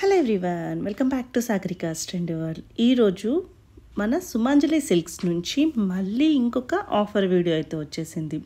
Hello everyone, welcome back to Sagarika's trend world. ఈరోజు మన సుమాంజలి silks నుంచి మళ్ళీ ఇంకొక ఆఫర్ వీడియో అయితే వచ్చేసింది.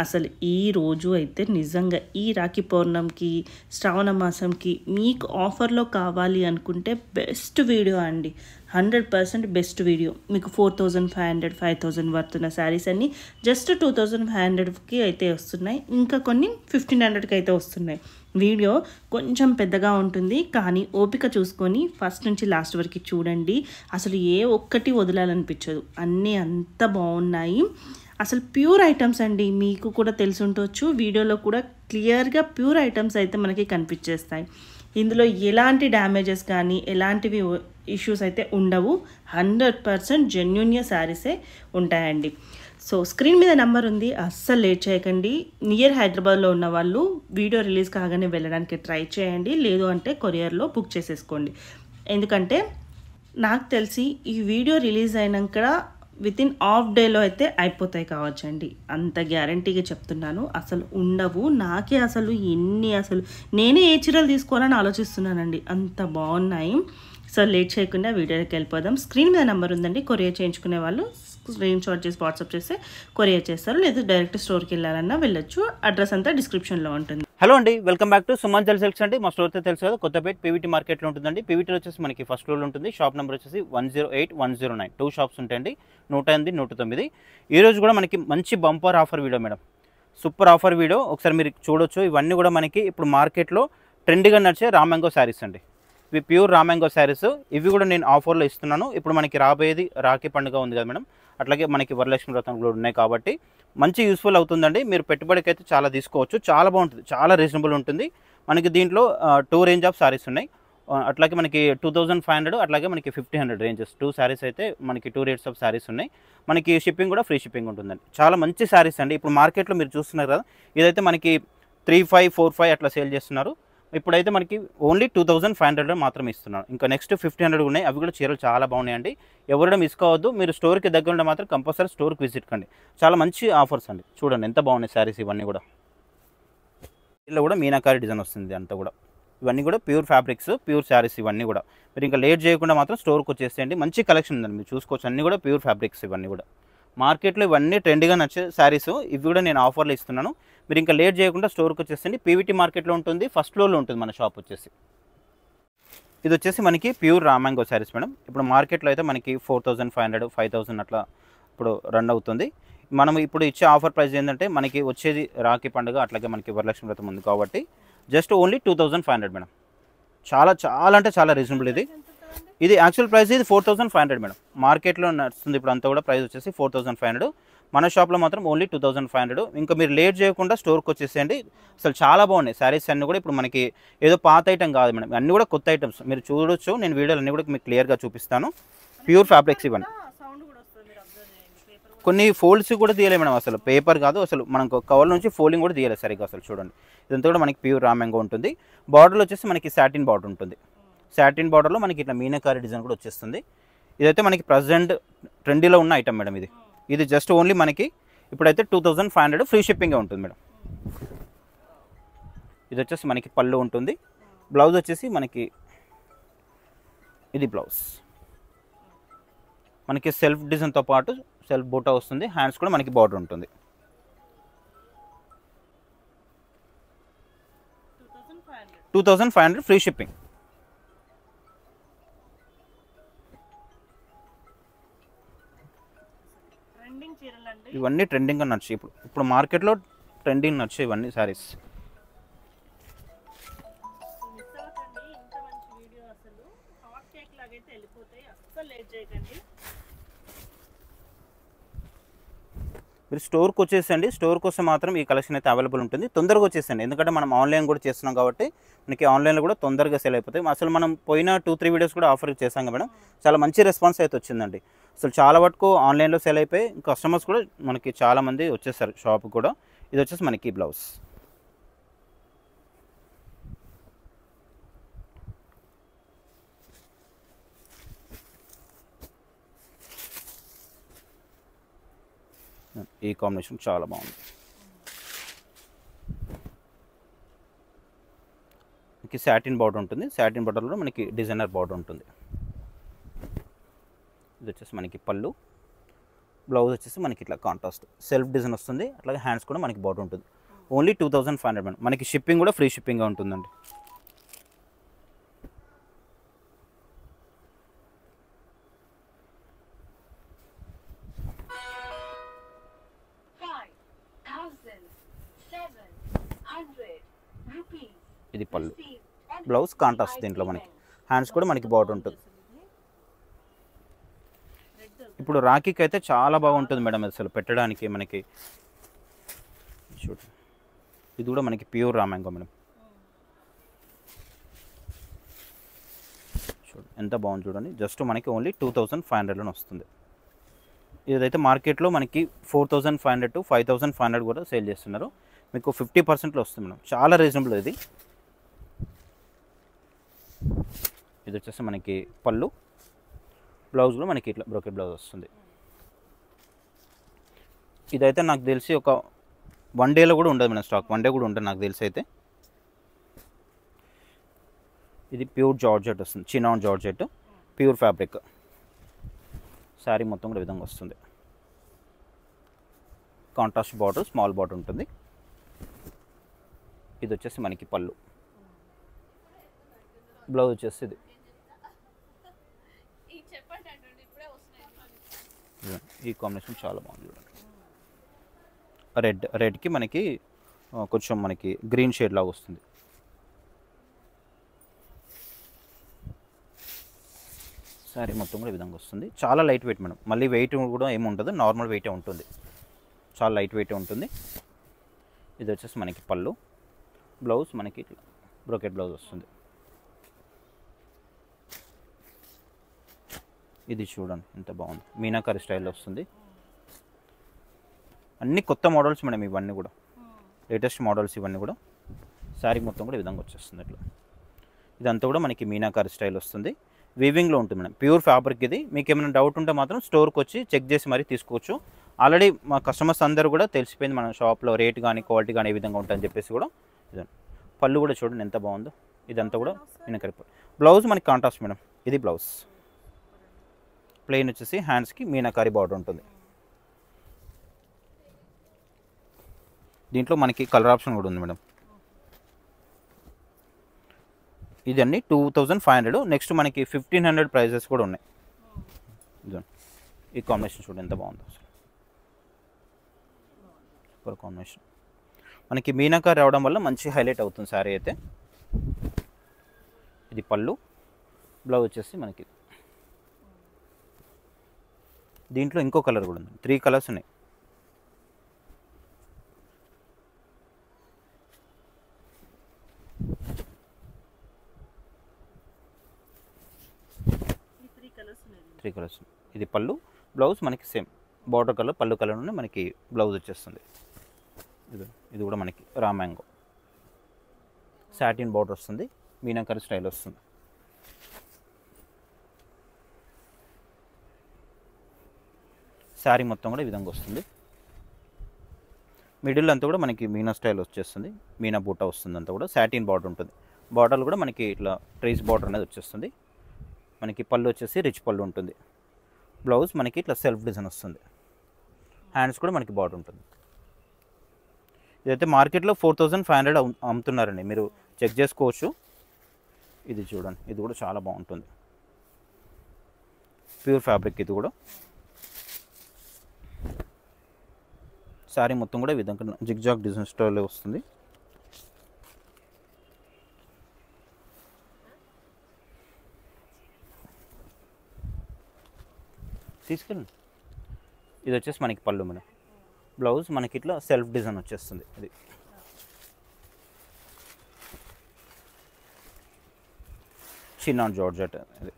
అసలు ఈ రోజు అయితే నిజంగా ఈ రాఖీ పౌర్ణమికి, శ్రావణ మాసంకి మీకు ఆఫర్లో కావాలి అనుకుంటే బెస్ట్ వీడియో అండి. 100% బెస్ట్ వీడియో. మీకు 4500 5000 వర్తున్న శారీస్ అన్నీ జస్ట్ 2500కి అయితే వస్తున్నాయి. ఇంకా కొన్ని 1500కి అయితే వస్తున్నాయి. వీడియో కొంచెం పెద్దగా ఉంటుంది, కానీ ఓపిక చూసుకొని ఫస్ట్ నుంచి లాస్ట్ వరకు చూడండి. అసలు ఏ ఒక్కటి వదలాలనిపించదు, అన్నీ అంత బాగున్నాయి. అసలు ప్యూర్ ఐటమ్స్ అండి. మీకు కూడా తెలిసి ఉండొచ్చు, వీడియోలో కూడా క్లియర్గా ప్యూర్ ఐటమ్స్ అయితే మనకి కనిపించేస్తాయి. ఇందులో ఎలాంటి డ్యామేజెస్ కానీ ఎలాంటివి ఇష్యూస్ అయితే ఉండవు. 100% జెన్యూన్ శారీసే ఉంటాయండి. సో స్క్రీన్ మీద నెంబర్ ఉంది, అస్సలు లేట్ చేయకండి. నియర్ హైదరాబాద్లో ఉన్న వాళ్ళు వీడియో రిలీజ్ కాగానే వెళ్ళడానికి ట్రై చేయండి, లేదు అంటే కొరియర్లో బుక్ చేసేసుకోండి. ఎందుకంటే నాకు తెలిసి ఈ వీడియో రిలీజ్ అయినాక వితిన్ హాఫ్ డేలో అయితే అయిపోతాయి కావచ్చండి, అంత గ్యారంటీగా చెప్తున్నాను. అసలు ఉండవు. నాకే అసలు నేనే ఏ చీరలు తీసుకోవాలని ఆలోచిస్తున్నానండి, అంత బాగున్నాయి. సో లేట్ చేయకుండా వీడియోకి వెళ్ళిపోదాం. స్క్రీన్ మీద నెంబర్ ఉందండి, కొరియర్ చేయించుకునే వాళ్ళు స్క్రీన్ షాట్ చేసి వాట్సాప్ చేస్తే కొరియర్ చేస్తారు, లేదా డైరెక్ట్ స్టోర్కి వెళ్ళాలన్నా వెళ్ళొచ్చు. అడ్రస్ అంతా డిస్క్రిప్షన్లో ఉంటుంది. హలో అండి, welcome back to Sumanjali silks అండి. మా స్టోర్ అయితే తెలుసు కదా, కొత్తపేట పీవీటీ మార్కెట్లో ఉంటుందండి. పీవీటీలో వచ్చేసి మనకి ఫస్ట్ ఫ్లోర్ ఉంటుంది. షాప్ నెంబర్ వచ్చేసి 108 109. 2 షాప్స్ ఉంటాయండి, 108 109. ఈ రోజు కూడా మనకి మంచి bumper offer video madam, super offer video. ఒకసారి మీరు చూడొచ్చు. ఇవన్నీ కూడా మనకి ఇప్పుడు మార్కెట్లో ట్రెండ్గా నడిచే రామ్యాంగో శారీస్ అండి. ఇవి ప్యూర్ రామ్యాంగో శారీస్. ఇవి కూడా నేను ఆఫర్లో ఇస్తున్నాను. ఇప్పుడు మనకి రాబోయేది రాఖీ పండుగ ఉంది కదా మేడం, అట్లాగే మనకి వరలక్ష్మి వ్రతం కూడా ఉన్నాయి కాబట్టి మంచి యూస్ఫుల్ అవుతుందండి. మీరు పెట్టుబడికి అయితే చాలా తీసుకోవచ్చు, చాలా బాగుంటుంది, చాలా రీజనబుల్ ఉంటుంది. మనకి దీంట్లో 2 రేంజ్ ఆఫ్ శారీస్ ఉన్నాయి. అట్లాగే మనకి 2500, అట్లాగే మనకి 1500 రేంజెస్ 2 శారీస్ అయితే మనకి 2 రేట్స్ ఆఫ్ శారీస్ ఉన్నాయి. మనకి షిప్పింగ్ కూడా ఫ్రీ షిప్పింగ్ ఉంటుందండి. చాలా మంచి శారీస్ అండి. ఇప్పుడు మార్కెట్లో మీరు చూస్తున్నారు కదా, ఇదైతే మనకి 3500 4500 అట్లా సేల్ చేస్తున్నారు. ఇప్పుడైతే మనకి ఓన్లీ 2500 మాత్రమే ఇస్తున్నాను. ఇంకా నెక్స్ట్ 1500 ఉన్నాయి, అవి కూడా చీరలు చాలా బాగున్నాయండి. ఎవరైనా మిస్ కావద్దు. మీరు స్టోర్కి దగ్గర ఉంటే మాత్రం కంపల్సరీ స్టోర్కి విజిట్ కండి. చాలా మంచి ఆఫర్స్ అండి. చూడండి ఎంత బాగున్నాయి శారీస్ ఇవన్నీ కూడా. ఇలా కూడా మీనాకారి డిజైన్ వస్తుంది అంతా కూడా. ఇవన్నీ కూడా ప్యూర్ ఫ్యాబ్రిక్స్, ప్యూర్ శారీస్ ఇవన్నీ కూడా. మీరు ఇంకా లేట్ చేయకుండా మాత్రం స్టోర్కి వచ్చేసేయండి. మంచి కలెక్షన్ ఉందండి, మీరు చూసుకోవచ్చు. అన్నీ కూడా ప్యూర్ ఫ్యాబ్రిక్స్ ఇవన్నీ కూడా. మార్కెట్లో ఇవన్నీ ట్రెండ్గా నచ్చే శారీస్, ఇవి కూడా నేను ఆఫర్లో ఇస్తున్నాను. మీరు ఇంకా లేట్ చేయకుండా స్టోర్కి వచ్చేసండి. పీవీటీ మార్కెట్లో ఉంటుంది, ఫస్ట్ ఫ్లోర్లో ఉంటుంది మన షాప్ వచ్చేసి. ఇది వచ్చేసి మనకి ప్యూర్ రామ్యాంగో శారీస్ మేడం. ఇప్పుడు మార్కెట్లో అయితే మనకి 4500 5000 అట్లా ఇప్పుడు రన్ అవుతుంది. మనం ఇప్పుడు ఇచ్చే ఆఫర్ ప్రైస్ ఏంటంటే, మనకి వచ్చేది రాఖీ పండుగ, అట్లాగే మనకి వరలక్ష్మి వ్రతం ఉంది కాబట్టి జస్ట్ ఓన్లీ 2500 మేడం. చాలా చాలా అంటే చాలా రీజనబుల్ ఇది. ఇది యాక్చువల్ ప్రైస్ ఇది 4500 మేడం. మార్కెట్లో నడుస్తుంది ఇప్పుడు అంతా కూడా ప్రైస్ వచ్చేసి 4500. మన షాప్లో మాత్రం ఓన్లీ 2500. ఇంకా మీరు లేట్ చేయకుండా స్టోర్కి వచ్చేసేయండి. అసలు చాలా బాగున్నాయి శారీస్ అన్నీ కూడా. ఇప్పుడు మనకి ఏదో పాత ఐటమ్ కాదు మేడం, అన్నీ కూడా కొత్త ఐటమ్స్. మీరు చూడొచ్చు, నేను వీడియోలు అన్నీ కూడా మీకు క్లియర్గా చూపిస్తాను. ప్యూర్ ఫ్యాబ్రిక్స్ ఇవన్నీ. కొన్ని ఫోల్డ్స్ కూడా తీయలేదు మేడం, అసలు పేపర్ కాదు, అసలు మనం కవర్ నుంచి ఫోల్డింగ్ కూడా తీయలేదు సరిగ్గా. అసలు చూడండి, ఇదంతా కూడా మనకి ప్యూర్ రామ్యాంగో ఉంటుంది. బార్డర్లో వచ్చేసి మనకి సాటిన్ బార్డర్ ఉంటుంది. సాటిన్ బార్డర్లో మనకి ఇట్లా మీనాకారి డిజైన్ కూడా వచ్చేస్తుంది. ఇదైతే మనకి ప్రజెంట్ ట్రెండీలో ఉన్న ఐటమ్ మేడం. ఇది జస్ట్ ఓన్లీ మనకి ఇప్పుడైతే 2500 ఫ్రీ షిప్పింగే ఉంటుంది మేడం. ఇది వచ్చేసి మనకి పళ్ళు ఉంటుంది. బ్లౌజ్ వచ్చేసి మనకి ఇది బ్లౌజ్ మనకి సెల్ఫ్ డిజైన్తో పాటు సెల్ఫ్ బూటా వస్తుంది. హ్యాండ్స్ కూడా మనకి బార్డర్ ఉంటుంది. 2500 ఫ్రీ షిప్పింగ్. ఇవన్నీ ట్రెండింగ్గా నచ్చాయి. ఇప్పుడు మార్కెట్లో ట్రెండింగ్ నచ్చాయి ఇవన్నీ శారీస్. మీరు స్టోర్కి వచ్చేసండి. స్టోర్కి వస్తే మాత్రం ఈ కలెక్షన్ అయితే అవైలబుల్ ఉంటుంది. తొందరగా వచ్చేసండి, ఎందుకంటే మనం ఆన్లైన్ కూడా చేస్తున్నాం కాబట్టి మనకి ఆన్లైన్లో కూడా తొందరగా సేల్ అయిపోతాయి. అసలు మనం పోయిన 2-3 వీడియోస్ కూడా ఆఫర్ చేసాం మేడం. చాలా మంచి రెస్పాన్స్ అయితే వచ్చిందండి. అసలు చాలా వరకు ఆన్లైన్లో సేల్ అయిపోయి కస్టమర్స్ కూడా మనకి చాలామంది వచ్చేసారు షాప్ కూడా. ఇది వచ్చేసి మనకి బ్లౌజ్. ఈ కాంబినేషన్ చాలా బాగుంది. మనకి సాటిన్ బార్డర్ ఉంటుంది. సాటిన్ బార్డర్లో మనకి డిజైనర్ బార్డర్ ఉంటుంది. ఇది వచ్చేసి మనకి పళ్ళు. బ్లౌజ్ వచ్చేసి మనకి ఇట్లా కాంట్రాస్ట్ సెల్ఫ్ డిజైన్ వస్తుంది. అట్లాగే హ్యాండ్స్ కూడా మనకి బార్డర్ ఉంటుంది. Only 2500 madam. మనకి షిప్పింగ్ కూడా ఫ్రీ షిప్పింగ్గా ఉంటుందండి. ఇది పళ్ళు. Blouse contrast. దీంట్లో మనకి హ్యాండ్స్ కూడా మనకి బార్డర్ ఉంటుంది. ఇప్పుడు రాఖీకి అయితే చాలా బాగుంటుంది మేడం అసలు పెట్టడానికి మనకి. చూడండి ఇది కూడా మనకి ప్యూర్ రా మ్యాంగో మేడం. చూడండి ఎంత బాగుంది చూడండి. జస్ట్ మనకి ఓన్లీ 2500 వస్తుంది. ఇదైతే మార్కెట్లో మనకి 4500 to 5500 కూడా సేల్ చేస్తున్నారు. మీకు 50%లో వస్తుంది మేడం. చాలా రీజనబుల్ ఇది. ఇది వచ్చేసి మనకి పళ్ళు. బ్లౌజ్ కూడా మనకి ఇట్లా బ్రోకెట్ బ్లౌజ్ వస్తుంది. ఇదైతే నాకు తెలిసి ఒక 1 డేలో కూడా ఉండదు మన స్టాక్. 1 డే కూడా ఉంటుంది నాకు తెలిసి అయితే. ఇది ప్యూర్ జార్జెట్ వస్తుంది. Chinon georgette pure fabric. Sari మొత్తం కూడా విధంగా వస్తుంది. కాంట్రాస్ట్ బార్డర్, స్మాల్ బార్డర్ ఉంటుంది. ఇది వచ్చేసి మనకి పళ్ళు. బ్లౌజ్ వచ్చేసి ఇది. ఈ కాంబినేషన్ చాలా బాగుంది చూడండి. రెడ్కి మనకి కొంచెం మనకి గ్రీన్ షేడ్ లాగా వస్తుంది. శారీ మొత్తం కూడా ఈ విధంగా వస్తుంది. చాలా లైట్ వెయిట్ మేడం. మళ్ళీ వెయిట్ కూడా ఏమి ఉండదు, నార్మల్ వెయిటే ఉంటుంది. చాలా లైట్ వెయిటే ఉంటుంది. ఇది వచ్చేసి మనకి పళ్ళు. బ్లౌజ్ మనకి ఇట్లా బ్రోకెట్ బ్లౌజ్ వస్తుంది. ఇది చూడండి ఎంత బాగుంది. మీనాకరి స్టైల్లో వస్తుంది. అన్ని కొత్త మోడల్స్ మేడం ఇవన్నీ కూడా. లేటెస్ట్ మోడల్స్ ఇవన్నీ కూడా. శారీ మొత్తం కూడా ఈ విధంగా వచ్చేస్తుంది ఇట్లా. ఇదంతా కూడా మనకి మీనాకరి స్టైల్ వస్తుంది. వీవింగ్లో ఉంటుంది మేడం. ప్యూర్ ఫ్యాబ్రిక్ ఇది. మీకు ఏమైనా డౌట్ ఉంటే మాత్రం స్టోర్కి వచ్చి చెక్ చేసి మరీ తీసుకోవచ్చు. ఆల్రెడీ మా కస్టమర్స్ అందరూ కూడా తెలిసిపోయింది మన షాప్లో రేట్ కానీ క్వాలిటీ కానీ ఏ విధంగా ఉంటుందని చెప్పేసి కూడా. ఇదండి పళ్ళు కూడా చూడండి ఎంత బాగుందో. ఇదంతా కూడా మీనాకరి పళ్ళు. బ్లౌజ్ మనకి కాంట్రాస్ట్ మేడం. ఇది బ్లౌజ్. ప్లెయిన్ వచ్చేసి హ్యాండ్స్కి మీనాకరి బార్డర్ ఉంటుంది. దీంట్లో మనకి కలర్ ఆప్షన్ కూడా ఉంది మేడం. ఇది అన్ని 2500. నెక్స్ట్ మనకి 1500 ప్రైజెస్ కూడా ఉన్నాయి. ఇదండి ఈ కాంబినేషన్ చూడండి ఎంత బాగుందో అసలు. Super combination. మనకి మీనాకరి రావడం వల్ల మంచి హైలైట్ అవుతుంది శారీ అయితే. ఇది పళ్ళు. బ్లౌజ్ వచ్చేసి మనకి దీంట్లో ఇంకో కలర్ కూడా ఉంది. 3 కలర్స్ ఉన్నాయి. Three colours. ఇది పళ్ళు. బ్లౌజ్ మనకి సేమ్ బార్డర్ కలర్ పళ్ళు కలర్ నుండి మనకి బ్లౌజ్ వచ్చేస్తుంది. ఇది కూడా మనకి రా మ్యాంగో సాటిన్ బార్డర్ వస్తుంది. మీనాకరి స్టైల్ వస్తుంది. శారీ మొత్తం కూడా ఈ విధంగా వస్తుంది. మిడిల్ అంతా కూడా మనకి మీనా స్టైల్ వచ్చేస్తుంది. మీనా బూటా వస్తుంది. అంతా కూడా సాటిన్ బార్డర్ ఉంటుంది. బార్డర్లు కూడా మనకి ఇట్లా ట్రేస్ బార్డర్ అనేది వచ్చేస్తుంది. మనకి పళ్ళు వచ్చేసి రిచ్ పళ్ళు ఉంటుంది. బ్లౌజ్ మనకి ఇట్లా సెల్ఫ్ డిజైన్ వస్తుంది. హ్యాండ్స్ కూడా మనకి బార్డర్ ఉంటుంది. ఇదైతే మార్కెట్లో 4500 అమ్ముతున్నారండి. మీరు చెక్ చేసుకోవచ్చు. ఇది చూడండి. ఇది కూడా చాలా బాగుంటుంది. ప్యూర్ ఫ్యాబ్రిక్ ఇది కూడా. శారీ మొత్తం కూడా ఈ విధంగా జిగ్జాగ్ డిజైన్ స్టైల్లో వస్తుంది. తీసుకెళ్ళండి. ఇది వచ్చేసి మనకి పళ్ళు మేడం. బ్లౌజ్ మనకి ఇట్లా సెల్ఫ్ డిజైన్ వచ్చేస్తుంది. ఇది చినాన్ జార్జెట్. ఇది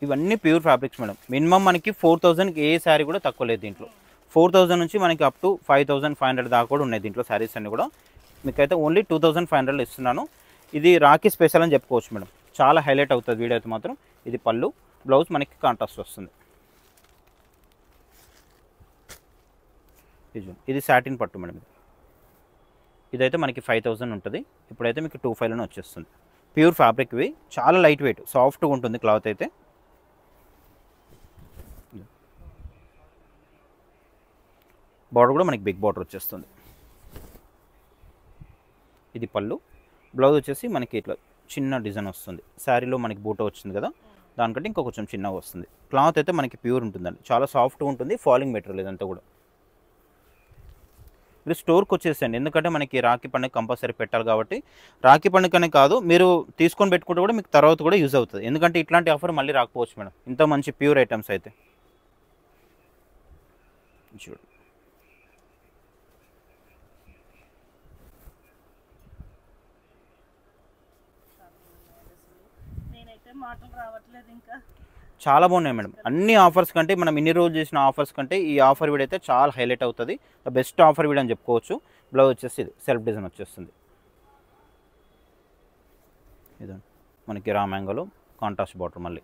ఇవన్నీ ప్యూర్ ఫ్యాబ్రిక్స్ మేడం. మినిమం మనకి 4000కి ఏ శారీ కూడా తక్కువ లేదు దీంట్లో. 4000 నుంచి మనకి అప్ టు 5500 దాకా కూడా ఉన్నాయి దీంట్లో శారీస్ అన్నీ కూడా. మీకైతే ఓన్లీ 2500 ఇస్తున్నాను. ఇది రాఖీ స్పెషల్ అని చెప్పుకోవచ్చు మేడం. చాలా హైలైట్ అవుతుంది వీడియో అయితే మాత్రం. ఇది పళ్ళు. బ్లౌజ్ మనకి కాంట్రాస్ట్ వస్తుంది. ఇది సాటిన్ పట్టు మేడం. ఇదైతే మనకి 5000 ఉంటుంది. ఇప్పుడైతే మీకు 2500 వచ్చేస్తుంది. ప్యూర్ ఫ్యాబ్రిక్ ఇవి, చాలా లైట్ వెయిట్, సాఫ్ట్గా ఉంటుంది క్లాత్ అయితే. బార్డర్ కూడా మనకి బిగ్ బార్డర్ వచ్చేస్తుంది. ఇది పళ్ళు. బ్లౌజ్ వచ్చేసి మనకి ఇట్లా చిన్న డిజైన్ వస్తుంది. శారీలో మనకి బూట వచ్చింది కదా, దానికంటే ఇంకో కొంచెం చిన్నగా వస్తుంది. క్లాత్ అయితే మనకి ప్యూర్ ఉంటుందండి, చాలా సాఫ్ట్గా ఉంటుంది. ఫాలింగ్ మెటీరియల్ ఇదంతా కూడా. మీరు స్టోర్కి వచ్చేసండి, ఎందుకంటే మనకి రాఖీ పండుగ కంపల్సరీ పెట్టాలి కాబట్టి. రాఖీ పండుగనే కాదు, మీరు తీసుకొని పెట్టుకుంటే కూడా మీకు తర్వాత కూడా యూజ్ అవుతుంది. ఎందుకంటే ఇట్లాంటి ఆఫర్ మళ్ళీ రాకపోవచ్చు మేడం, ఇంత మంచి ప్యూర్ ఐటమ్స్ అయితే. చూడండి, మాటలు రావట్లేదు ఇంకా. చాలా బాగున్నాయి మేడం. అన్ని ఆఫర్స్ కంటే, మనం ఇన్ని రోజులు చేసిన ఆఫర్స్ కంటే ఈ ఆఫర్ వీడియో అయితే చాలా హైలైట్ అవుతుంది. బెస్ట్ ఆఫర్ వీడియో అని చెప్పుకోవచ్చు. బ్లౌజ్ వచ్చేసి ఇది సెల్ఫ్ డిజైన్ వచ్చేస్తుంది. ఇదే మనకి రా మ్యాంగోలో కాంట్రాస్ట్ బార్డర్. మళ్ళీ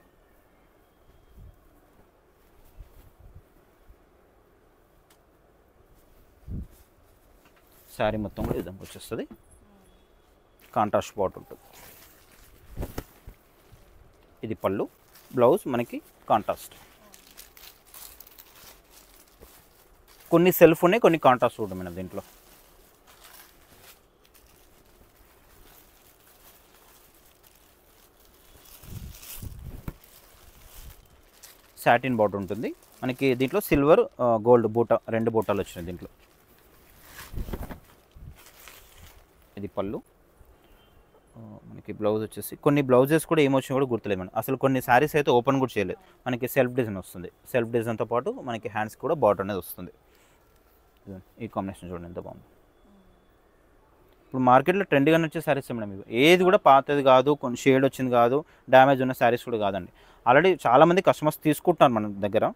శారీ మొత్తం కూడా ఇదంతా వచ్చేస్తుంది, కాంట్రాస్ట్ బార్డర్ ఉంటుంది. ఇది పళ్ళు. బ్లౌజ్ మనకి కాంట్రాస్ట్. కొన్ని సెల్ఫ్ ఉన్నాయి, కొన్ని కాంట్రాస్ట్ ఉంటుంది మేడం దీంట్లో. సాటిన్ బార్డర్ ఉంటుంది మనకి దీంట్లో. సిల్వర్ గోల్డ్ బూట, 2 బూటాలు వచ్చినాయి దీంట్లో. ఇది పళ్ళు. మనకి బ్లౌజ్ వచ్చేసి కొన్ని బ్లౌజెస్ కూడా ఏమొచ్చినా కూడా గుర్తులేదు మేడం. అసలు కొన్ని శారీస్ అయితే ఓపెన్ కూడా చేయలేదు. మనకి సెల్ఫ్ డిజైన్ వస్తుంది. సెల్ఫ్ డిజైన్తో పాటు మనకి హ్యాండ్స్ కూడా బార్డర్ అనేది వస్తుంది. ఈ కాంబినేషన్ చూడండి ఎంత బాగుంది. ఇప్పుడు మార్కెట్లో ట్రెండ్గా వచ్చే శారీస్ మేడం ఇవి. ఏది కూడా పాతది కాదు, కొన్ని షేడ్ వచ్చింది కాదు, డ్యామేజ్ ఉన్న శారీస్ కూడా కాదండి. ఆల్రెడీ చాలామంది కస్టమర్స్ తీసుకుంటున్నారు మన దగ్గర,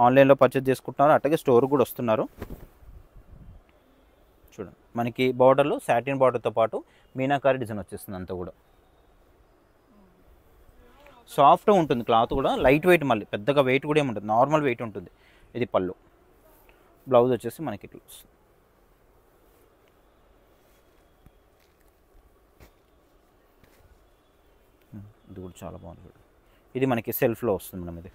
ఆన్లైన్లో పర్చేజ్ చేసుకుంటున్నారు, అట్లాగే స్టోర్ కూడా వస్తున్నారు. చూడండి, మనకి బార్డర్లో సాటిన్ బార్డర్తో పాటు మీనాకారి డిజైన్ వచ్చేస్తుంది. అంతా కూడా సాఫ్ట్గా ఉంటుంది క్లాత్ కూడా, లైట్ వెయిట్, మళ్ళీ పెద్దగా వెయిట్ కూడా ఏముంటుంది, నార్మల్ వెయిట్ ఉంటుంది. ఇది పళ్ళు. బ్లౌజ్ వచ్చేసి మనకి ఇట్లా వస్తుంది. ఇది కూడా చాలా బాగుంది. ఇది మనకి సెల్ఫ్లో వస్తుంది మేడం. ఇది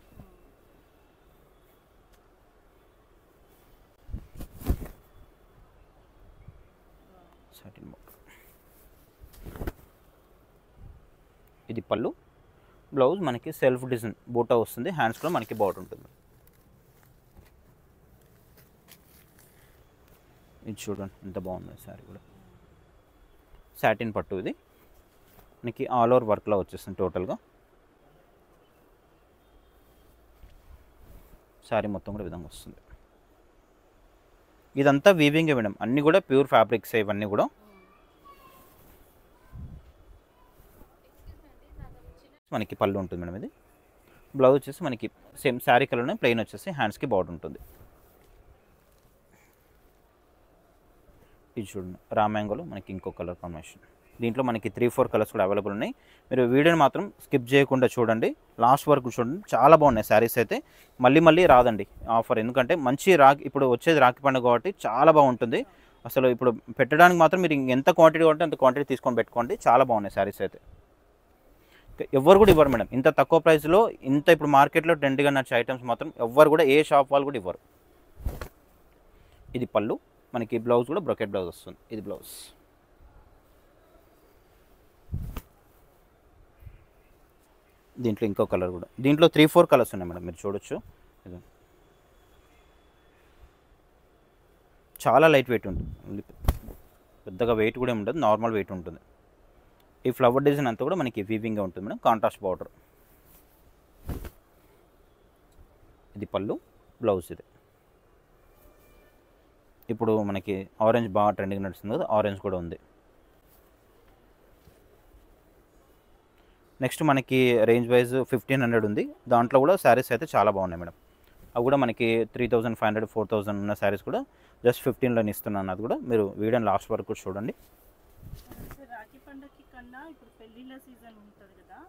సాటిన్ బార్డర్. ఇది పళ్ళు. బ్లౌజ్ మనకి సెల్ఫ్ డిజైన్ బూటా వస్తుంది. హ్యాండ్స్ కూడా మనకి బార్డర్ ఉంటుంది. ఇది చూడండి ఎంత బాగుంది శారీ కూడా. సాటిన్ పట్టు. ఇది మనకి ఆల్ ఓవర్ వర్క్లో వచ్చేస్తుంది టోటల్గా. శారీ మొత్తం కూడా విధంగా వస్తుంది. ఇదంతా వీవింగే మేడం, అన్నీ కూడా ప్యూర్ ఫ్యాబ్రిక్స్ ఇవన్నీ కూడా. మనకి పళ్ళు ఉంటుంది మేడం. ఇది బ్లౌజ్ వచ్చేసి మనకి సేమ్ శారీ కలర్నే ప్లెయిన్ వచ్చేసి హ్యాండ్స్కి బార్డర్ ఉంటుంది. ఇది చూడండి, రా మ్యాంగోలో మనకి ఇంకో కలర్ కాంబినేషన్. దీంట్లో మనకి 3-4 కలర్స్ కూడా అవైలబుల్ ఉన్నాయి. మీరు వీడియోని మాత్రం స్కిప్ చేయకుండా చూడండి, లాస్ట్ వరకు చూడండి. చాలా బాగున్నాయి శారీస్ అయితే. మళ్ళీ మళ్ళీ రాదండి ఆఫర్, ఎందుకంటే మంచి రాఖీ, ఇప్పుడు వచ్చేది రాఖీ పండుగ కాబట్టి చాలా బాగుంటుంది. అసలు ఇప్పుడు పెట్టడానికి మాత్రం మీరు ఎంత క్వాంటిటీ ఉంటే అంత క్వాంటిటీ తీసుకొని పెట్టుకోండి. చాలా బాగున్నాయి శారీస్ అయితే. ఎవరు కూడా ఇవ్వరు మేడం ఇంత తక్కువ ప్రైస్లో. ఇంత ఇప్పుడు మార్కెట్లో ట్రెండ్గా నచ్చే ఐటమ్స్ మాత్రం ఎవ్వరు కూడా, ఏ షాప్ వాళ్ళు కూడా ఇవ్వరు. ఇది పళ్ళు. మనకి బ్లౌజ్ కూడా బ్రొకెట్ బ్లౌజ్ వస్తుంది. ఇది బ్లౌజ్. దీంట్లో ఇంకో కలర్ కూడా. దీంట్లో 3-4 కలర్స్ ఉన్నాయి మేడం, మీరు చూడొచ్చు. ఇది చాలా లైట్ వెయిట్ ఉంటుంది, పెద్దగా వెయిట్ కూడా ఉండదు, నార్మల్ వెయిట్ ఉంటుంది. ఈ ఫ్లవర్ డిజైన్ అంతా కూడా మనకి వీవింగ్గా ఉంటుంది మేడం, కాంట్రాస్ట్ బార్డర్. ఇది పళ్ళు. బ్లౌజ్ ఇది. ఇప్పుడు మనకి ఆరెంజ్ బాగా ట్రెండింగ్ నడుస్తుంది కదా, ఆరెంజ్ కూడా ఉంది. నెక్స్ట్ మనకి రేంజ్ వైజ్ 1500 ఉంది. దాంట్లో కూడా శారీస్ అయితే చాలా బాగున్నాయి మేడం. అవి కూడా మనకి 3500, 4000 ఉన్న శారీస్ కూడా జస్ట్ 15లోనే ఇస్తున్నాను. అది కూడా మీరు వీడియో లాస్ట్ వరకు చూడండి. రాఖీ పండుగకి కన్నా ఇప్పుడు పెళ్ళిళ్ళ సీజన్ ఉంటుంది కదా,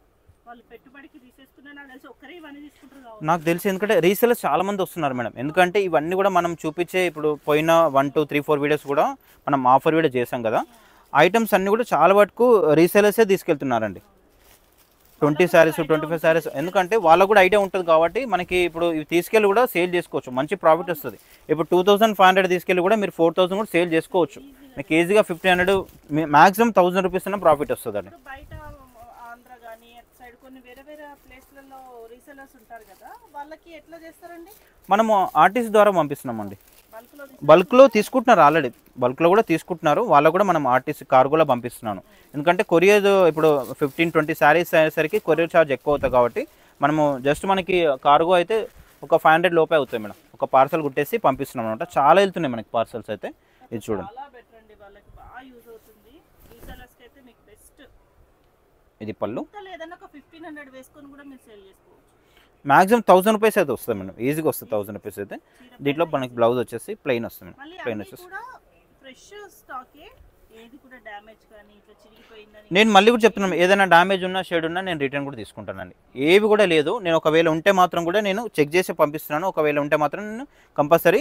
వాళ్ళు పెట్టుబడికి తీసేసుకున్నా నాకు తెలిసి ఒక్కరే ఇవన్నీ తీసుకుంటారు. నాకు తెలిసి ఎందుకంటే రీసెలర్స్ చాలా మంది వస్తున్నారు మేడం. ఎందుకంటే ఇవన్నీ కూడా మనం చూపించే ఇప్పుడు పోయిన 1 2 3 4 వీడియోస్ కూడా మనం ఆఫర్ వీడియో చేసాం కదా, ఐటమ్స్ అన్నీ కూడా చాలా వరకు రీసెలర్సే తీసుకెళ్తున్నారండి. 20 శారీస్ 25 శారీస్, ఎందుకంటే వాళ్ళకు కూడా ఐడియా ఉంటుంది కాబట్టి మనకి ఇప్పుడు ఇవి తీసుకెళ్ళి కూడా సేల్ చేసుకోవచ్చు, మంచి ప్రాఫిట్ వస్తుంది. ఇప్పుడు 2500 తీసుకెళ్ళి కూడా మీరు 4000 కూడా సేల్ చేసుకోవచ్చు. మీకు ఈజీగా 1500 మ్యాక్సిమం 1000 రూపీస్ అన్న ప్రాఫిట్ వస్తుందండి. బయట ఆంధ్ర కానీ అటు సైడ్ కొన్ని వేరే వేరే ప్లేస్లలో రీసెలర్స్ ఉంటారు కదా, వాళ్ళకి ఎట్లా చేస్తారండి? మనము ఆర్టిస్ట్ ద్వారా పంపిస్తున్నామండి. బల్క్లో తీసుకుంటున్నారు, ఆల్రెడీ బల్క్లో కూడా తీసుకుంటున్నారు. వాళ్ళకు కూడా మనం ఆర్టీసీ కార్గోలో పంపిస్తున్నాను. ఎందుకంటే కొరియర్ ఇప్పుడు 15-20 శారీస్ అయ్యేసరికి కొరియర్ ఛార్జ్ ఎక్కువ అవుతుంది కాబట్టి మనము జస్ట్ మనకి కార్గో అయితే ఒక 500 లోపే అవుతాయి మేడం. ఒక పార్సల్ కుట్టేసి పంపిస్తున్నాం అనమాట. చాలా వెళ్తున్నాయి మనకి పార్సల్స్ అయితే. ఇది చూడండి, ఇది పళ్ళు. మ్యాక్సిమం 1000 రూపీస్ అయితే వస్తుంది మేడం, ఈజీగా వస్తుంది 1000 రూపీస్ అయితే. దీంట్లో మనకి బ్లౌజ్ వచ్చేసి ప్లెయిన్ వస్తుంది మేడం. ప్లెయిన్ వచ్చేసి నేను మళ్ళీ కూడా చెప్తున్నాను, ఏదైనా డ్యామేజ్ ఉన్నా షేడ్ ఉన్నా నేను రిటర్న్ కూడా తీసుకుంటానండి. ఏవి కూడా లేదు, నేను ఒకవేళ ఉంటే మాత్రం కూడా నేను చెక్ చేసి పంపిస్తున్నాను. ఒకవేళ ఉంటే మాత్రం నేను కంపల్సరీ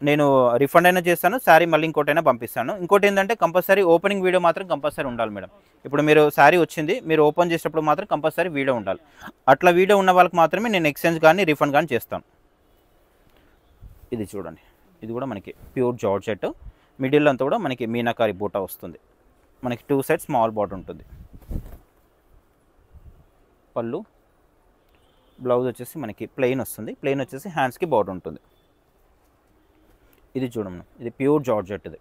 నేను రిఫండ్ అయినా చేస్తాను, శారీ మళ్ళీ ఇంకోటైనా పంపిస్తాను. ఇంకోటి ఏంటంటే కంపల్సరీ ఓపెనింగ్ వీడియో మాత్రం కంపల్సరీ ఉండాలి మేడం. ఇప్పుడు మీరు శారీ వచ్చింది, మీరు ఓపెన్ చేసేటప్పుడు మాత్రం కంపల్సరీ వీడియో ఉండాలి. అట్లా వీడియో ఉన్న వాళ్ళకి మాత్రమే నేను ఎక్స్చేంజ్ కానీ రిఫండ్ కానీ చేస్తాను. ఇది చూడండి, ఇది కూడా మనకి ప్యూర్ జార్జెట్, మిడిల్లో అంతా కూడా మనకి మీనాకారి బూటా వస్తుంది. మనకి 2 సైడ్ స్మాల్ బార్డర్ ఉంటుంది. పళ్ళు, బ్లౌజ్ వచ్చేసి మనకి ప్లెయిన్ వస్తుంది. ప్లెయిన్ వచ్చేసి హ్యాండ్స్కి బార్డర్ ఉంటుంది. ఇది చూడము, ఇది ప్యూర్ జార్జెట్. ఇది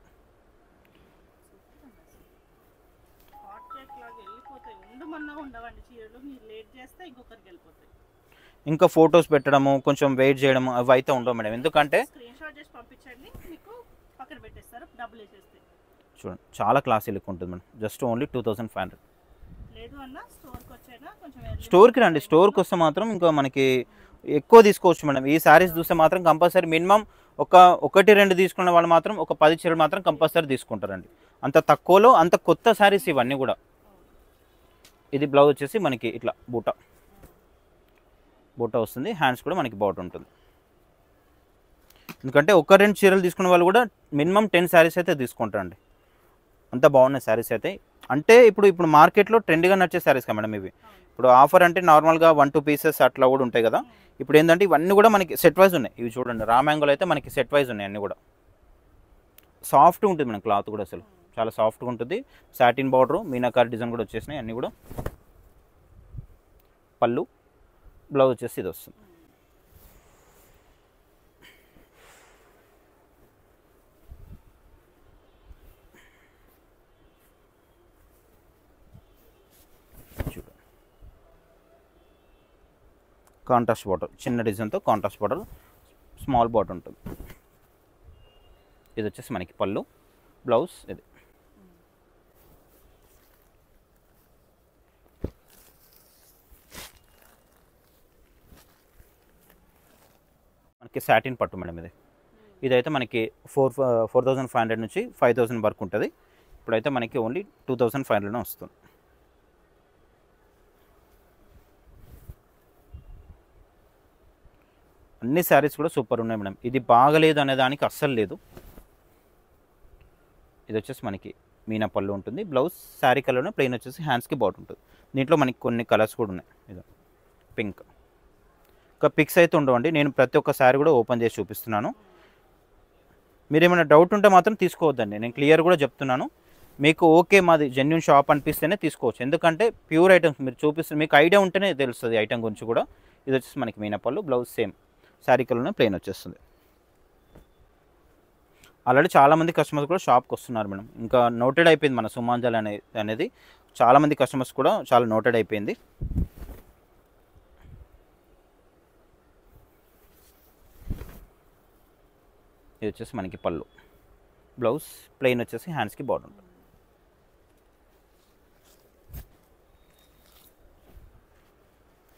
ఇంకా ఫొటోస్ పెట్టడము, కొంచెం వెయిట్ చేయడము అవి అయితే ఉండవు మేడం. ఎందుకంటే చూడండి, చాలా క్లాసీ లుక్ ఉంటుంది మేడం. Just only 2500. స్టోర్కి రండి, స్టోర్కి వస్తే మాత్రం ఇంకా మనకి ఎక్కువ తీసుకోవచ్చు మేడం. ఈ శారీస్ చూస్తే మాత్రం కంపల్సరీ మినిమం ఒక 1-2 తీసుకున్న వాళ్ళు మాత్రం ఒక 10 చీరలు మాత్రం కంపల్సరీ తీసుకుంటారండి. అంత తక్కువలో అంత కొత్త శారీస్ ఇవన్నీ కూడా. ఇది బ్లౌజ్ వచ్చేసి మనకి ఇట్లా బూటా వస్తుంది. హ్యాండ్స్ కూడా మనకి బార్డర్ ఉంటుంది. ఎందుకంటే 1-2 చీరలు తీసుకున్న వాళ్ళు కూడా మినిమం 10 శారీస్ అయితే తీసుకుంటారండి. అంత బాగున్నాయి శారీస్ అయితే. అంటే ఇప్పుడు మార్కెట్లో ట్రెండ్గా నచ్చే శారీస్ కదా మేడం ఇవి. ఇప్పుడు ఆఫర్ అంటే నార్మల్గా 1-2 పీసెస్ అట్లా కూడా ఉంటాయి కదా. ఇప్పుడు ఏంటంటే ఇవన్నీ కూడా మనకి సెట్ వైజ్ ఉన్నాయి. ఇవి చూడండి, రామ్యాంగోలో అయితే మనకి సెట్ వైజ్ ఉన్నాయి. అన్నీ కూడా సాఫ్ట్గా ఉంటుంది మన క్లాత్ కూడా, అసలు చాలా సాఫ్ట్గా ఉంటుంది. సాటిన్ బార్డర్, మీనాకారి డిజైన్ కూడా వచ్చేసినాయి అన్నీ కూడా. పళ్ళు, బ్లౌజ్ వచ్చేసి ఇది వస్తుంది. కాంట్రాస్ట్ బార్డర్, చిన్న డిజైన్తో కాంట్రాస్ట్ బార్డర్, స్మాల్ బార్డర్ ఉంటుంది. ఇది వచ్చేసి మనకి పళ్ళు, బ్లౌజ్ ఇది. మనకి సాటిన్ పట్టు మేడం ఇది. ఇదైతే మనకి 4500 నుంచి 5000 వరకు ఉంటుంది. ఇప్పుడైతే మనకి ఓన్లీ 2500 వస్తుంది. అన్ని శారీస్ కూడా సూపర్ ఉన్నాయి మేడం. ఇది బాగలేదు అనే దానికి అస్సలు లేదు. ఇది వచ్చేసి మనకి మీనా పళ్ళు ఉంటుంది. బ్లౌజ్ శారీ కలర్లో ప్లెయిన్ వచ్చేసి హ్యాండ్స్కి బార్డర్ ఉంటుంది. దీంట్లో మనకి కొన్ని కలర్స్ కూడా ఉన్నాయి. ఇది పింక్. ఇంకా పిక్స్ అయితే ఉండవండి, నేను ప్రతి ఒక్క శారీ కూడా ఓపెన్ చేసి చూపిస్తున్నాను. మీరు ఏమైనా డౌట్ ఉంటే మాత్రం తీసుకోవద్దండి, నేను క్లియర్ కూడా చెప్తున్నాను. మీకు ఓకే మాది జెన్యూన్ షాప్ అనిపిస్తేనే తీసుకోవచ్చు. ఎందుకంటే ప్యూర్ ఐటమ్స్ మీరు చూపిస్తుంది, మీకు ఐడియా ఉంటేనే తెలుస్తుంది ఐటమ్ గురించి కూడా. ఇది వచ్చేసి మనకి మీనా పళ్ళు, బ్లౌజ్ సేమ్ శారీ కలర్లోనే ప్లెయిన్ వచ్చేస్తుంది. ఆల్రెడీ చాలామంది కస్టమర్స్ కూడా షాప్కి వస్తున్నారు మేడం. ఇంకా నోటెడ్ అయిపోయింది మన సుమాంజలి అనేది. చాలామంది కస్టమర్స్ కూడా చాలా నోటెడ్ అయిపోయింది. ఇది వచ్చేసి మనకి పళ్ళు, బ్లౌజ్ ప్లెయిన్ వచ్చేసి హ్యాండ్స్కి బార్డర్ ఉంటుంది.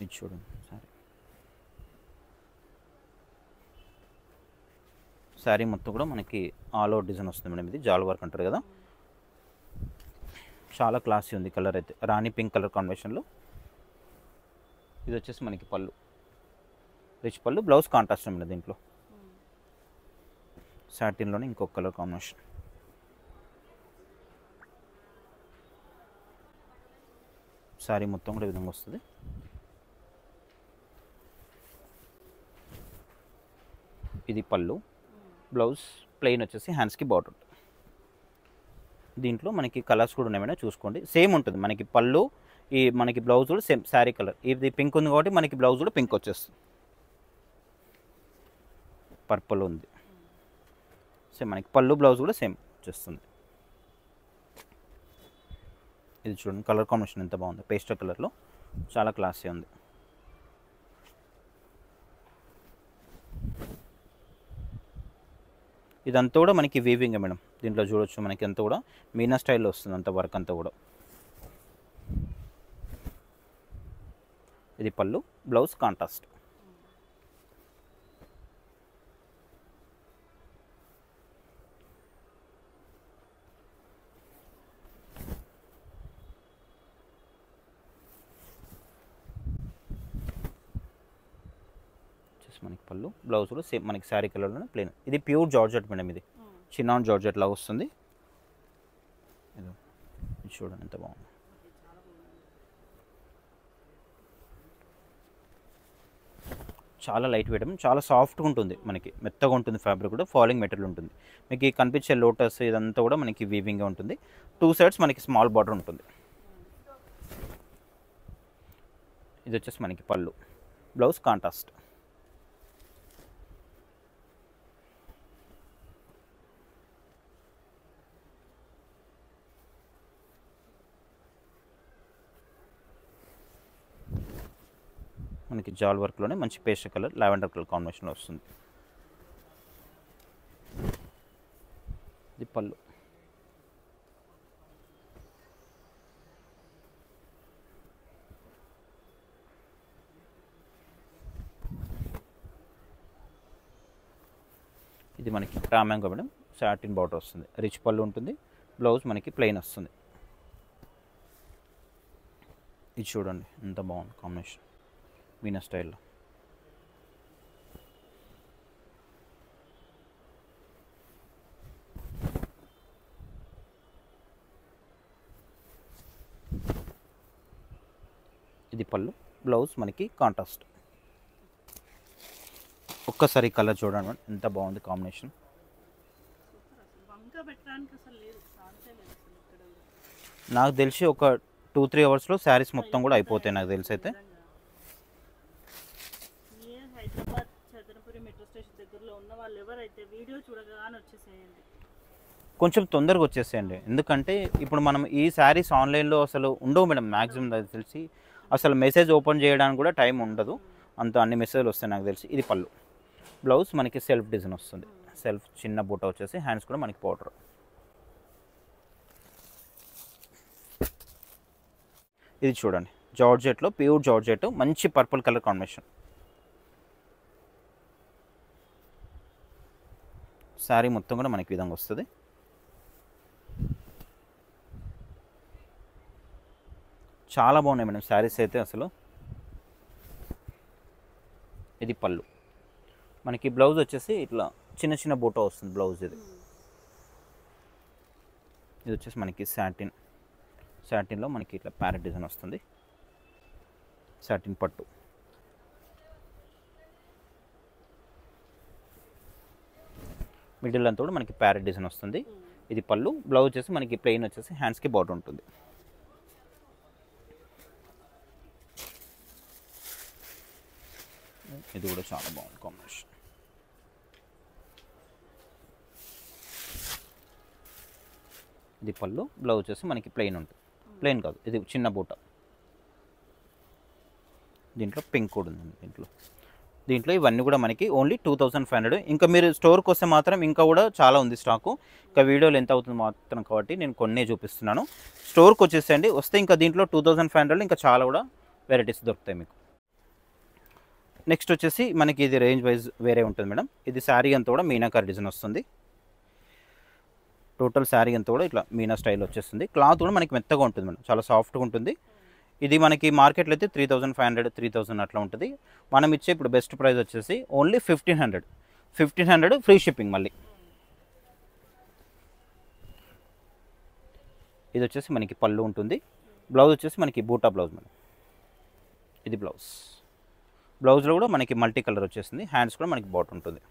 ఇది చూడండి శారీ మొత్తం కూడా మనకి ఆల్ ఓవర్ డిజైన్ వస్తుంది మేడం. ఇది జాల్ వర్క్ అంటారు కదా, చాలా క్లాసీ ఉంది. కలర్ అయితే రాణి పింక్ కలర్ కాంబినేషన్లో. ఇది వచ్చేసి మనకి పళ్ళు, రిచ్ పళ్ళు, బ్లౌజ్ కాంట్రాస్ట్ ఉంది దీంట్లో. సాటిన్లోనే ఇంకొక కలర్ కాంబినేషన్. శారీ మొత్తం కూడా ఈ విధంగా వస్తుంది. ఇది పళ్ళు, బ్లౌజ్ ప్లెయిన్ వచ్చేసి హ్యాండ్స్కి బార్డర్. దీంట్లో మనకి కలర్స్ కూడా ఉన్నాయి మేడం, చూసుకోండి. సేమ్ ఉంటుంది మనకి పళ్ళు, ఈ మనకి బ్లౌజ్ కూడా సేమ్ శారీ కలర్. ఇది పింక్ ఉంది కాబట్టి మనకి బ్లౌజ్ కూడా పింక్ వచ్చేస్తుంది. పర్పుల్ ఉంది, సేమ్ మనకి పళ్ళు బ్లౌజ్ కూడా సేమ్ వచ్చేస్తుంది. ఇది చూడండి కలర్ కాంబినేషన్ ఎంత బాగుంది, పేస్టల్ కలర్లో చాలా క్లాసీ ఉంది. ఇదంతా కూడా మనకి వీవింగ్ మేడం. దీంట్లో చూడొచ్చు మనకి అంతా కూడా మీనా స్టైల్లో వస్తుంది అంత వర్క్ అంతా కూడా. ఇది పళ్ళు, బ్లౌజ్ కాంట్రాస్ట్. మనకి పళ్ళు, బ్లౌజ్ కూడా సేమ్ మనకి శారీ కలర్లోనే ప్లెయిన్. ఇది ప్యూర్ జార్జెట్ మేడం, ఇది చిన్నాన్ జార్జెట్ లాగా వస్తుంది. ఇది చూడండి ఎంత బాగుంది. చాలా లైట్ వెయిట్, చాలా సాఫ్ట్గా ఉంటుంది, మనకి మెత్తగా ఉంటుంది. ఫ్యాబ్రిక్ కూడా ఫాలింగ్ మెటీరియల్ ఉంటుంది. మీకు ఈ కనిపించే లోటస్ ఇదంతా కూడా మనకి వీవింగ్గా ఉంటుంది. 2 సైడ్స్ మనకి స్మాల్ బార్డర్ ఉంటుంది. ఇది వచ్చేసి మనకి పళ్ళు, బ్లౌజ్ కాంట్రాస్ట్. మనకి జాల్ వర్క్లోనే మంచి పేస్ట్ కలర్, లావెండర్ కలర్ కాంబినేషన్లో వస్తుంది. ఇది పళ్ళు, ఇది మనకి రామ్యాంగో మేడం, సాటిన్ బార్డర్ వస్తుంది. రిచ్ పళ్ళు ఉంటుంది, బ్లౌజ్ మనకి ప్లెయిన్ వస్తుంది. ఇది చూడండి ఎంత బాగుంది కాంబినేషన్, మీనా స్టైల్లో. ఇది పళ్ళు, బ్లౌజ్ మనకి కాంట్రాస్ట్. ఒక్కసారి కలర్ చూడండి ఎంత బాగుంది కాంబినేషన్. నాకు తెలిసి ఒక 2-3 అవర్స్లో శారీస్ మొత్తం కూడా అయిపోతాయి నాకు తెలిసి. అయితే కొంచెం తొందరగా వచ్చేసేయండి, ఎందుకంటే ఇప్పుడు మనం ఈ శారీస్ ఆన్లైన్లో అసలు ఉండవు మేడం మ్యాక్సిమం నాకు తెలిసి. అసలు మెసేజ్ ఓపెన్ చేయడానికి కూడా టైం ఉండదు, అంత అన్ని మెసేజ్లు వస్తాయి నాకు తెలిసి. ఇది పళ్ళు, బ్లౌజ్ మనకి సెల్ఫ్ డిజైన్ వస్తుంది. సెల్ఫ్ చిన్న బూట వచ్చేసి, హ్యాండ్స్ కూడా మనకి పౌడర్. ఇది చూడండి జార్జెట్లో, ప్యూర్ జార్జెట్, మంచి పర్పుల్ కలర్ కాంబినేషన్. శారీ మొత్తం కూడా మనకి విధంగా వస్తుంది. చాలా బాగున్నాయి మేడం శారీస్ అయితే అసలు. ఇది పళ్ళు, మనకి బ్లౌజ్ వచ్చేసి ఇట్లా చిన్న చిన్న బూటా వస్తుంది బ్లౌజ్. ఇది వచ్చేసి మనకి సాటిన్లో మనకి ఇట్లా ప్యారెట్ డిజైన్ వస్తుంది. సాటిన్ పట్టు, మిడిల్ అంతా కూడా మనకి ప్యారెట్ డిజైన్ వస్తుంది. ఇది పళ్ళు, బ్లౌజ్ వచ్చేసి మనకి ప్లెయిన్ వచ్చేసి హ్యాండ్స్కి బార్డర్ ఉంటుంది. ఇది కూడా చాలా బాగుంది కాంబినేషన్. ఇది పళ్ళు, బ్లౌజ్ వచ్చేసి మనకి ప్లెయిన్ ఉంటుంది. ప్లెయిన్ కాదు, ఇది చిన్న బూట. దీంట్లో పింక్ కూడా ఉంది. దీంట్లో ఇవన్నీ కూడా మనకి ఓన్లీ 2500. ఇంకా మీరు స్టోర్కి వస్తే మాత్రం ఇంకా కూడా చాలా ఉంది స్టాకు. ఇంకా వీడియోలు ఎంత అవుతుంది మాత్రం కాబట్టి నేను కొన్నే చూపిస్తున్నాను. స్టోర్కి వచ్చేసేయండి, వస్తే ఇంకా దీంట్లో 2500 ఇంకా చాలా కూడా వెరైటీస్ దొరుకుతాయి మీకు. నెక్స్ట్ వచ్చేసి మనకి ఇది రేంజ్ వైజ్ వేరే ఉంటుంది మేడం. ఇది శారీ అంతా కూడా మీనాకారి డిజైన్ వస్తుంది. టోటల్ శారీ అంతా కూడా ఇట్లా మీనా స్టైల్ వచ్చేస్తుంది. క్లాత్ కూడా మనకి మెత్తగా ఉంటుంది మేడం, చాలా సాఫ్ట్గా ఉంటుంది. ఇది మనకి మార్కెట్లో అయితే 3500 3000 అట్లా ఉంటుంది. మనం ఇచ్చే ఇప్పుడు బెస్ట్ ప్రైస్ వచ్చేసి ఓన్లీ 1500 ఫ్రీ షిప్పింగ్. మళ్ళీ ఇది వచ్చేసి మనకి పళ్ళు ఉంటుంది. బ్లౌజ్ వచ్చేసి మనకి బూటా బ్లౌజ్ మేడం. ఇది బ్లౌజ్లో కూడా మనకి మల్టీ కలర్ వచ్చేసింది. హ్యాండ్స్ కూడా మనకి బాట్ ఉంటుంది.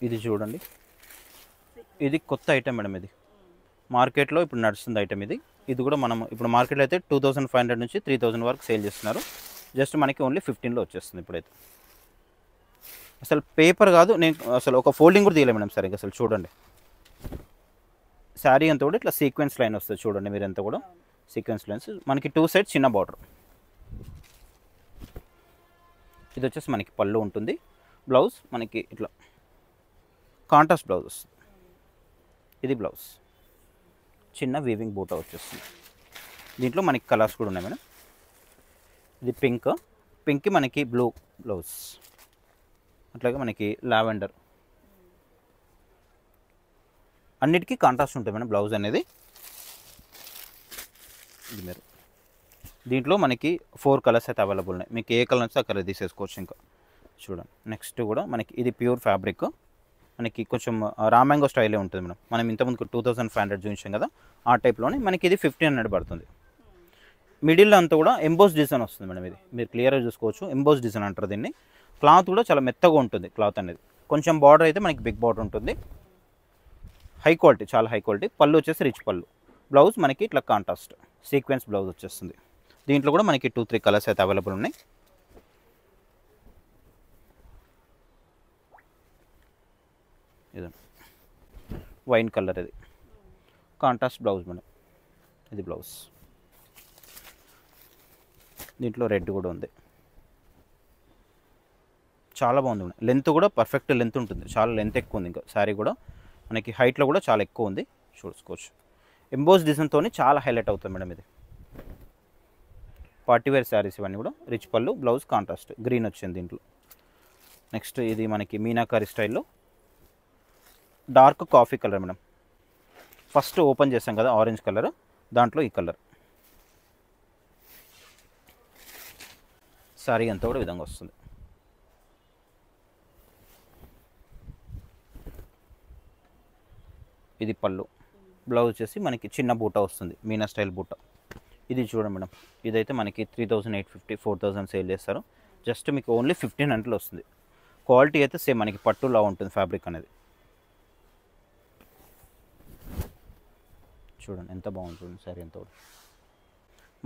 ఇది చూడండి, ఇది కొత్త ఐటమ్ మేడం. ఇది మార్కెట్లో ఇప్పుడు నడుస్తుంది ఐటమ్. ఇది కూడా మనం ఇప్పుడు మార్కెట్లో అయితే 2500 నుంచి 3000 వరకు సేల్ చేస్తున్నారు. జస్ట్ మనకి ఓన్లీ 15లో వచ్చేస్తుంది ఇప్పుడైతే. అసలు పేపర్ కాదు, నేను అసలు ఒక ఫోల్డింగ్ కూడా తీయలేదు మేడం సరిగ్గా. అసలు చూడండి, శారీ అంతా కూడా ఇట్లా సీక్వెన్స్ లైన్ వస్తుంది. చూడండి మీరు ఎంత కూడా సీక్వెన్స్ లైన్స్. మనకి 2 సైడ్ చిన్న బార్డర్. ఇది వచ్చేసి మనకి పళ్ళు ఉంటుంది. బ్లౌజ్ మనకి ఇట్లా కాంట్రాస్ట్ బ్లౌజ్ వస్తుంది. ఇది బ్లౌజ్ చిన్న వీవింగ్ బూటా వచ్చేస్తుంది. దీంట్లో మనకి కలర్స్ కూడా ఉన్నాయి మేడం. ఇది పింక్కి మనకి బ్లూ బ్లౌజ్, అట్లాగే మనకి లావెండర్, అన్నిటికీ కాంట్రాస్ట్ ఉంటుంది మేడం బ్లౌజ్ అనేది. ఇది మీరు దీంట్లో మనకి 4 కలర్స్ అయితే అవైలబుల్ ఉన్నాయి. మీకు ఏ కలర్ వస్తే ఆ కలర్ తీసేసుకోవచ్చు. ఇంకా చూడండి, నెక్స్ట్ కూడా మనకి ఇది ప్యూర్ ఫ్యాబ్రిక్. మనకి కొంచెం రామ్యాంగో స్టైలే ఉంటుంది మేడం. మనం ఇంతకుముందుకు 2500 చూపించాం కదా, ఆ టైప్లోనే మనకి ఇది 1500 పడుతుంది. మిడిల్లో అంతా కూడా ఎంబోస్ డిజైన్ వస్తుంది మేడం. ఇది మీరు క్లియర్గా చూసుకోవచ్చు. ఎంబోస్ డిజైన్ అంటారు దీన్ని. క్లాత్ కూడా చాలా మెత్తగా ఉంటుంది క్లాత్ అనేది. కొంచెం బార్డర్ అయితే మనకి బిగ్ బార్డర్ ఉంటుంది. హై క్వాలిటీ, చాలా హై క్వాలిటీ. పళ్ళు వచ్చేసి రిచ్ పళ్ళు. బ్లౌజ్ మనకి ఇట్లా కాంట్రాస్ట్ సీక్వెన్స్ బ్లౌజ్ వచ్చేస్తుంది. దీంట్లో కూడా మనకి 2-3 కలర్స్ అయితే అవైలబుల్ ఉన్నాయి. ఇది వైన్ కలర్, ఇది కాంట్రాస్ట్ బ్లౌజ్ మేడం. ఇది బ్లౌజ్. దీంట్లో రెడ్ కూడా ఉంది. చాలా బాగుంది మేడం. లెంత్ కూడా పర్ఫెక్ట్ లెంత్ ఉంటుంది. చాలా లెంత్ ఎక్కువ ఉంది. ఇంకా శారీ కూడా మనకి హైట్లో కూడా చాలా ఎక్కువ ఉంది. చూసుకోవచ్చు. ఎంబోస్ డిజైన్తో చాలా హైలైట్ అవుతుంది మేడం. ఇది పార్టీవేర్ శారీస్ ఇవన్నీ కూడా. రిచ్ పళ్ళు, బ్లౌజ్ కాంట్రాస్ట్ గ్రీన్ వచ్చింది దీంట్లో. నెక్స్ట్ ఇది మనకి మీనాకారి స్టైల్లో dark coffee colour madam. First open చేసాం కదా ఆరెంజ్ కలర్, దాంట్లో ఈ కలర్. శారీ అంతా కూడా విధంగా వస్తుంది. ఇది పళ్ళు. బ్లౌజ్ వచ్చేసి మనకి చిన్న బూటా వస్తుంది, మీనా స్టైల్ బూటా. ఇది చూడండి మేడం, ఇదైతే మనకి 3850 4000 సేల్ చేస్తారు. జస్ట్ మీకు ఓన్లీ 1500లో వస్తుంది. క్వాలిటీ అయితే సేమ్ మనకి పట్టులా ఉంటుంది ఫ్యాబ్రిక్ అనేది. చూడండి ఎంత బాగుంది చూడండి శారీ అంతా కూడా.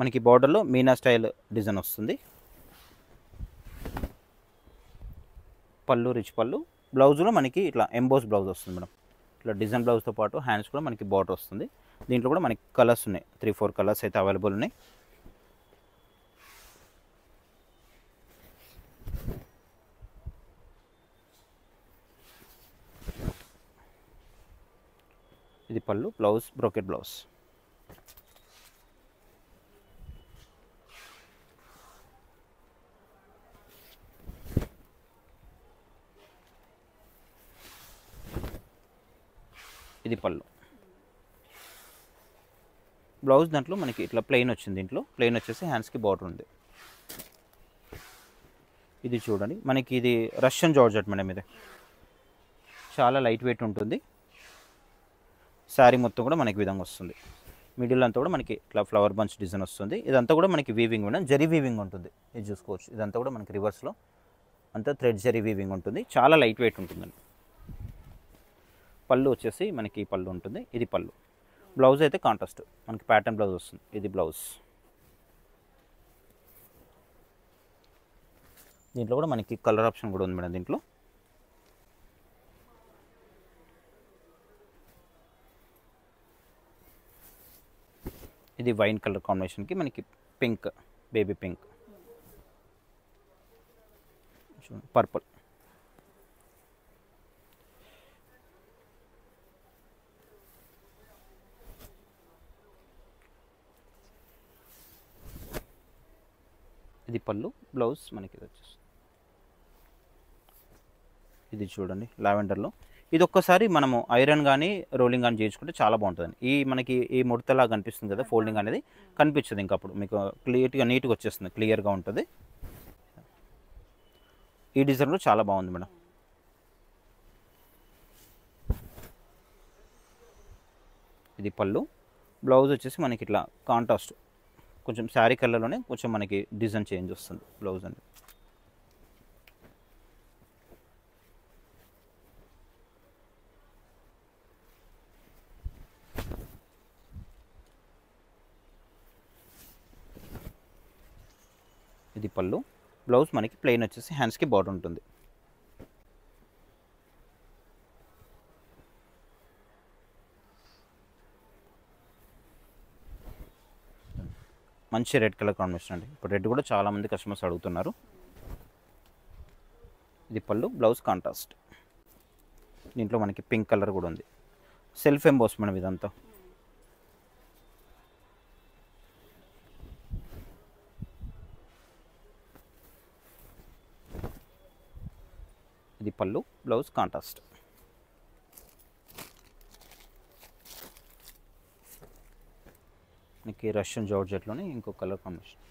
మనకి బార్డర్లో మీనా స్టైల్ డిజైన్ వస్తుంది. పళ్ళు రిచ్ పళ్ళు. బ్లౌజ్లో మనకి ఇట్లా ఎంబోస్ బ్లౌజ్ వస్తుంది మేడం. ఇట్లా డిజైన్ బ్లౌజ్తో పాటు హ్యాండ్స్ కూడా మనకి బార్డర్ వస్తుంది. దీంట్లో కూడా మనకి కలర్స్ ఉన్నాయి. 3-4 కలర్స్ అయితే అవైలబుల్ ఉన్నాయి. ఇది పళ్ళు, బ్లౌజ్ బ్రోకెట్ బ్లౌజ్. ఇది పళ్ళు. బ్లౌజ్ దాంట్లో మనకి ఇట్లా ప్లెయిన్ వచ్చింది. దీంట్లో ప్లెయిన్ వచ్చేసి హ్యాండ్స్కి బార్డర్ ఉంది. ఇది చూడండి మనకి ఇది రష్యన్ జార్జెట్ మేడం. ఇది చాలా లైట్ వెయిట్ ఉంటుంది. శారీ మొత్తం కూడా మనకి విధంగా వస్తుంది. మిడిల్ అంతా కూడా మనకి ఇట్లా ఫ్లవర్ బంచ్ డిజైన్ వస్తుంది. ఇదంతా కూడా మనకి వీవింగ్ మేడం, జరీ వీవింగ్ ఉంటుంది. ఇది చూసుకోవచ్చు. ఇదంతా కూడా మనకి రివర్స్లో అంతా థ్రెడ్ జరీ వీవింగ్ ఉంటుంది. చాలా లైట్ వెయిట్ ఉంటుందండి. పళ్ళు వచ్చేసి మనకి పళ్ళు ఉంటుంది. ఇది పళ్ళు. బ్లౌజ్ అయితే కాంట్రాస్ట్ మనకి ప్యాటర్న్ బ్లౌజ్ వస్తుంది. ఇది బ్లౌజ్. దీంట్లో కూడా మనకి కలర్ ఆప్షన్ కూడా ఉంది మేడం. దీంట్లో ఇది వైన్ కలర్ కాంబినేషన్కి మనకి పింక్, బేబీ పింక్, పర్పుల్. ఇది పళ్ళు, బ్లౌజ్ మనకి ఇది వచ్చేస్తుంది. ఇది చూడండి లావెండర్లో. ఇది ఒక్కసారి మనము ఐరన్ కానీ రోలింగ్ కానీ చేయించుకుంటే చాలా బాగుంటుంది. ఈ మనకి ఈ ముడతలా కనిపిస్తుంది కదా, ఫోల్డింగ్ అనేది కనిపించదు. ఇంకా అప్పుడు మీకు క్లియర్గా నీట్గా వచ్చేస్తుంది, క్లియర్గా ఉంటుంది. ఈ డిజైన్ కూడా చాలా బాగుంది మేడం. ఇది పళ్ళు. బ్లౌజ్ వచ్చేసి మనకి ఇట్లా కాంట్రాస్ట్ కొంచెం శారీ కలర్లోనే కొంచెం మనకి డిజైన్ చేంజ్ వస్తుంది బ్లౌజ్ అండి. ఇది పళ్ళు. బ్లౌజ్ మనకి ప్లెయిన్ వచ్చేసి హ్యాండ్స్కి బార్డర్ ఉంటుంది. మంచి రెడ్ కలర్ కాంబినేషన్ అండి. ఇప్పుడు రెడ్ కూడా చాలామంది కస్టమర్స్ అడుగుతున్నారు. ఇది పళ్ళు. Blouse contrast. దీంట్లో మనకి పింక్ కలర్ కూడా ఉంది. సెల్ఫ్ ఎంబోస్ మేడం ఇదంతా. ఇది పళ్ళు. Blouse contrast. మనకి రష్యన్ జార్జెట్లోనే ఇంకో కలర్ కాంబినేషన్.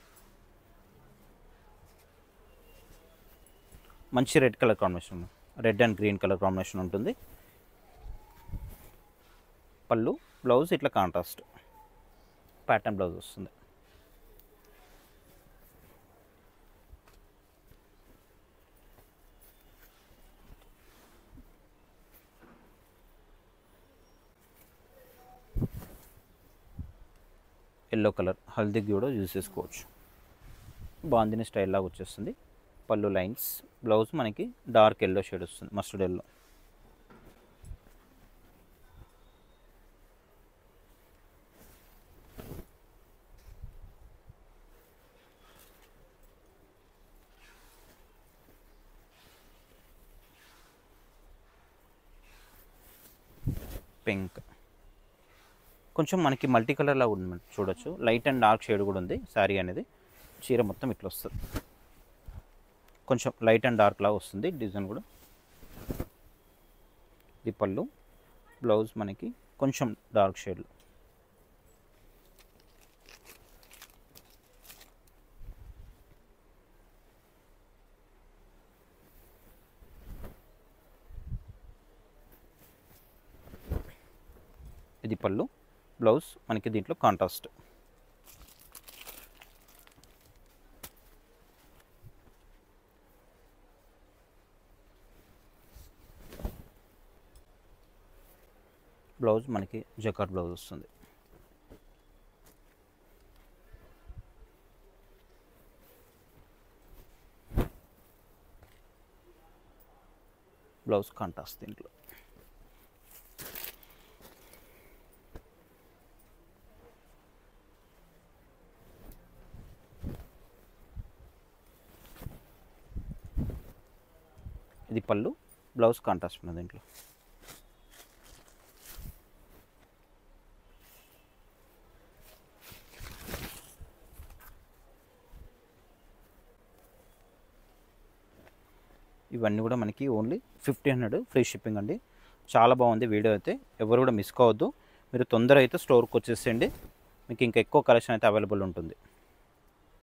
మంచి red colour combination, red and green colour combination ఉంటుంది. పళ్ళు. బ్లౌజ్ ఇట్లా కాంట్రాస్ట్ ప్యాటర్న్ బ్లౌజ్ వస్తుంది. ఎల్లో కలర్ హల్దీకి కూడా యూజ్ చేసుకోవచ్చు. బాందిని స్టైల్ లాగా వచ్చేస్తుంది. పళ్ళు లైన్స్. బ్లౌజ్ మనకి డార్క్ ఎల్లో షేడ్ వస్తుంది, మస్టర్డ్ ఎల్లో. పింక్ కొంచెం మనకి మల్టీ కలర్ లాగా ఉంది చూడొచ్చు. లైట్ అండ్ డార్క్ షేడ్ కూడా ఉంది శారీ అనేది. చీర మొత్తం ఇట్లా వస్తుంది, కొంచెం లైట్ అండ్ డార్క్ లాగా వస్తుంది డిజైన్ కూడా. ఇది పళ్ళు. బ్లౌజ్ మనకి కొంచెం డార్క్ షేడ్. ఇది పళ్ళు. బ్లౌజ్ మనకి దీంట్లో కాంట్రాస్ట్. బ్లౌజ్ మనకి జకార్డ్ బ్లౌజ్ వస్తుంది. బ్లౌజ్ కాంట్రాస్ట్ దీంట్లో. ఇది పళ్ళు. బ్లౌజ్ కాంట్రాస్ట్ ఉన్నది దీంట్లో. ఇవన్నీ కూడా మనకి ఓన్లీ 1500 ఫ్రీ షిప్పింగ్ అండి. చాలా బాగుంది వీడియో అయితే, ఎవరు కూడా మిస్ కావద్దు. మీరు తొందర అయితే స్టోర్కి వచ్చేసేయండి, మీకు ఇంకా ఎక్కువ కలెక్షన్ అయితే అవైలబుల్ ఉంటుంది.